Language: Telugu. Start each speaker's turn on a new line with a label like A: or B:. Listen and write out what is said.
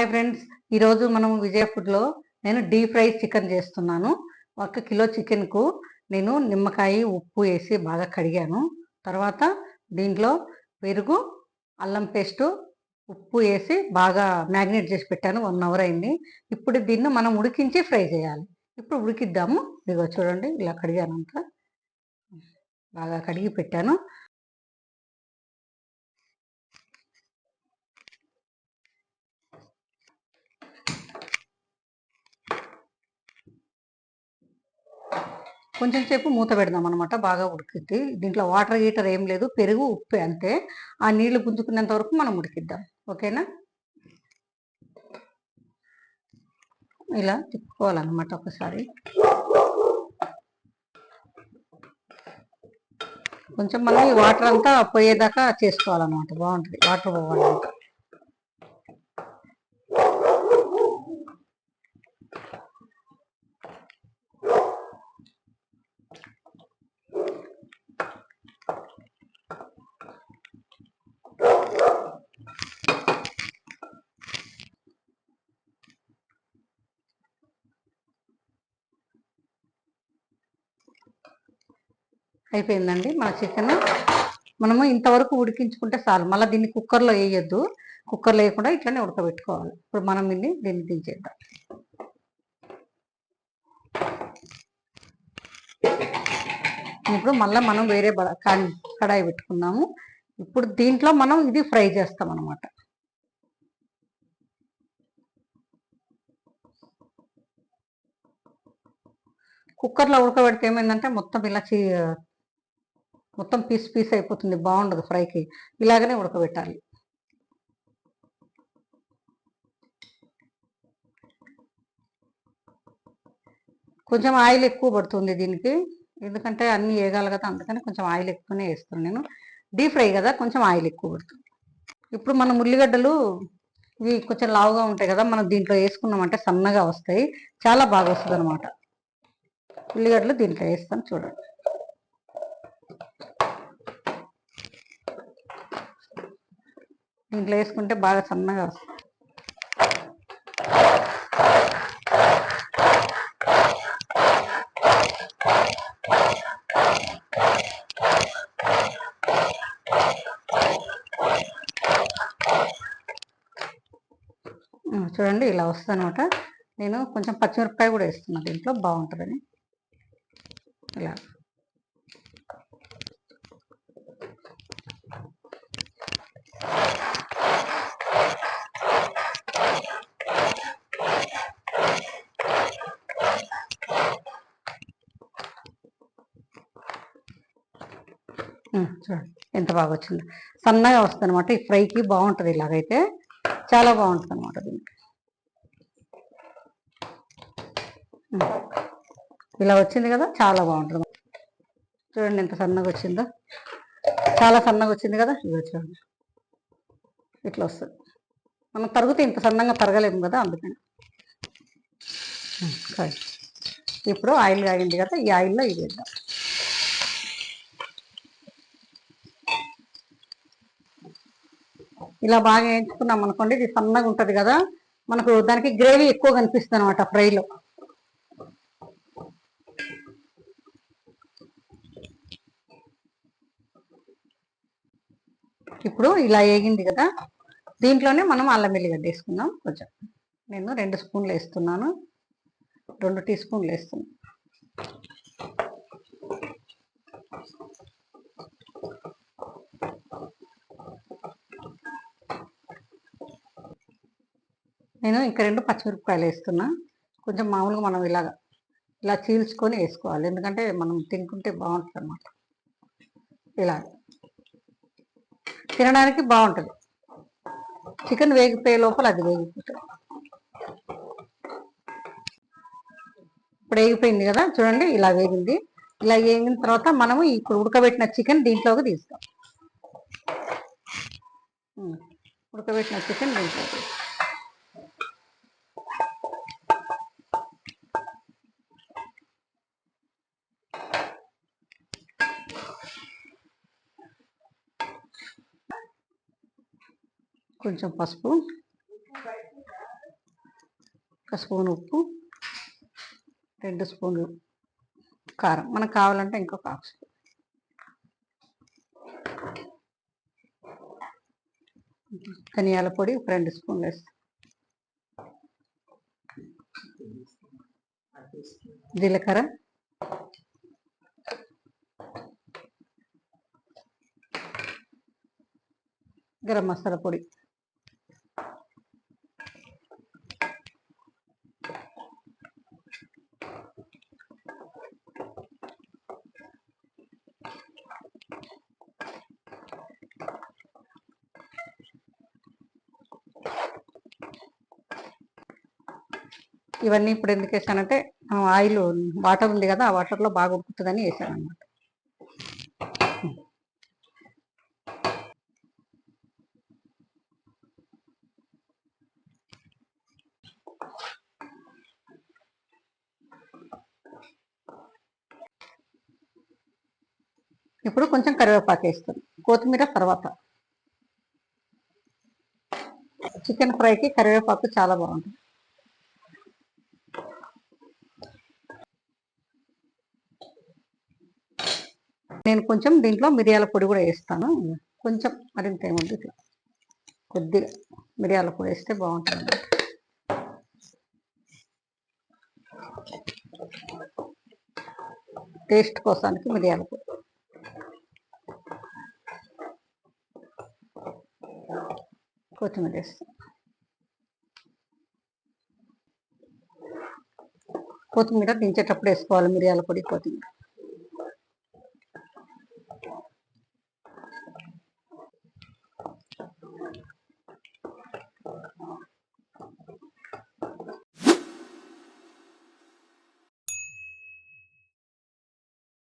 A: హాయ్ ఫ్రెండ్స్, ఈరోజు మనం విజయ ఫుడ్లో నేను డీప్ ఫ్రై చికెన్ చేస్తున్నాను. 1 కిలో చికెన్కు నేను నిమ్మకాయ ఉప్పు వేసి బాగా కడిగాను. తర్వాత దీంట్లో పెరుగు, అల్లం పేస్టు, ఉప్పు వేసి బాగా మ్యాగ్నేట్ చేసి పెట్టాను. 1 అవర్ అయింది. ఇప్పుడు దీన్ని మనం ఉడికించి ఫ్రై చేయాలి. ఇప్పుడు ఉడికిద్దాము. ఇదిగో చూడండి, ఇలా కడిగానంతా బాగా కడిగి పెట్టాను. కొంచెం సేపు మూత పెడదాం అనమాట, బాగా ఉడికిద్ది. దీంట్లో వాటర్ గీటర్ ఏం లేదు, పెరుగు ఉప్పు అంతే. ఆ నీళ్లు గుంజుకునేంత వరకు మనం ఉడికిద్దాం. ఓకేనా? ఇలా తిప్పుకోవాలన్నమాట ఒకసారి. కొంచెం మనం ఈ వాటర్ అంతా పోయేదాకా చేసుకోవాలన్నమాట. బాగుంటుంది వాటర్ పోవాలంట. అయిపోయిందండి మన చికెన్. మనము ఇంతవరకు ఉడికించుకుంటే చాలు. మళ్ళీ దీన్ని కుక్కర్లో వేయొద్దు. కుక్కర్లో వేయకుండా ఇట్లనే ఉడకబెట్టుకోవాలి. ఇప్పుడు మనం దీన్ని దించేద్దాం. ఇప్పుడు మళ్ళీ మనం వేరే కడాయి పెట్టుకున్నాము. ఇప్పుడు దీంట్లో మనం ఇది ఫ్రై చేస్తాం అన్నమాట. కుక్కర్లో ఉడకబెడితే ఏమైందంటే మొత్తం ఇలా మొత్తం పీస్ పీస్ అయిపోతుంది, బాగుండదు ఫ్రైకి. ఇలాగనే ఉడకబెట్టాలి. కొంచెం ఆయిల్ ఎక్కువ పడుతుంది దీనికి, ఎందుకంటే అన్నీ వేగాలి కదా, అందుకని కొంచెం ఆయిల్ ఎక్కువనే వేస్తాను నేను. డీప్ ఫ్రై కదా, కొంచెం ఆయిల్ ఎక్కువ పడుతుంది. ఇప్పుడు మనం ఉల్లిగడ్డలు ఇవి కొంచెం లావుగా ఉంటాయి కదా, మనం దీంట్లో వేసుకున్నామంటే సన్నగా వస్తాయి, చాలా బాగా వస్తుంది అనమాట. ఉల్లిగడ్డలు దీంట్లో వేస్తాను చూడండి. దీంట్లో వేసుకుంటే బాగా సన్నగా వస్తుంది. చూడండి, ఇలా వస్తుంది అనమాట. నేను కొంచెం పచ్చిమిరపకాయ కూడా వేస్తున్నా దీంట్లో, బాగుంటుందని. ఇలా చూడండి ఎంత బాగా వచ్చింది. సన్నగా వస్తుంది అనమాట. ఈ ఫ్రైకి బాగుంటుంది. ఇలాగైతే చాలా బాగుంటుంది అనమాట. దీనికి ఇలా వచ్చింది కదా, చాలా బాగుంటుంది. చూడండి ఎంత సన్నగా వచ్చిందో, చాలా సన్నగా వచ్చింది కదా. ఇది చూడండి ఇట్లా వస్తుంది. మనం తరిగితే ఇంత సన్నగా తరగలేము కదా, అందుకని. ఇప్పుడు ఆయిల్ కాగింది కదా, ఈ ఆయిల్లో ఇది వేద్దాం. ఇలా బాగా వేయించుకున్నాం అనుకోండి, ఇది సన్నగా ఉంటుంది కదా, మనకు దానికి గ్రేవీ ఎక్కువ కనిపిస్తుంది అనమాట ఫ్రైలో. ఇప్పుడు ఇలా వేగింది కదా, దీంట్లోనే మనం అల్లం వెల్లిగడ్డ వేసుకుందాం. కొంచెం నేను 2 స్పూన్లు వేస్తున్నాను, 2 టీ స్పూన్లు వేస్తున్నాను. నేను ఇంకా 2 పచ్చిమిరపకాయలు వేస్తున్నా. కొంచెం మామూలుగా మనం ఇలా చీల్చుకొని వేసుకోవాలి, ఎందుకంటే మనం తినుకుంటే బాగుంటుంది అన్నమాట. ఇలా తినడానికి బాగుంటుంది. చికెన్ వేగిపోయే లోపల అది వేగిపోతుంది. ఇప్పుడు వేగిపోయింది కదా, చూడండి ఇలా వేగింది. ఇలా వేగిన తర్వాత మనము ఇప్పుడు ఉడకబెట్టిన చికెన్ దీంట్లోకి తీస్తాం. ఉడకబెట్టిన చికెన్ దీంట్లోకి కొంచెం పసుపు, స్పూన్ ఉప్పు, 2 స్పూన్లు కారం, మనకు కావాలంటే ఇంకొక హాఫ్ స్పూన్. ధనియాల పొడి 2 స్పూన్లు వేస్తాం. జీలకర్ర, గరం మసాలా పొడి, ఇవన్నీ ఇప్పుడు ఎందుకు వేసానంటే ఆయిల్ వాటర్ ఉంది కదా, ఆ వాటర్లో బాగా ఉడుకుతుందని వేసాను అనమాట. ఇప్పుడు కొంచెం కరివేపాకు వేస్తాను, కొత్తిమీర తర్వాత. చికెన్ ఫ్రైకి కరివేపాకు చాలా బాగుంటుంది. నేను కొంచెం దీంట్లో మిరియాల పొడి కూడా వేస్తాను, కొంచెం మరింత ఏముంది, ఇట్లా కొద్దిగా మిరియాల పొడి వేస్తే బాగుంటుంది. టేస్ట్ కోసానికి మిరియాల పొడి, కొత్తిమీర వేస్తాం. కొత్తిమీర దించేటప్పుడు వేసుకోవాలి, మిరియాల పొడి, కొత్తిమీర.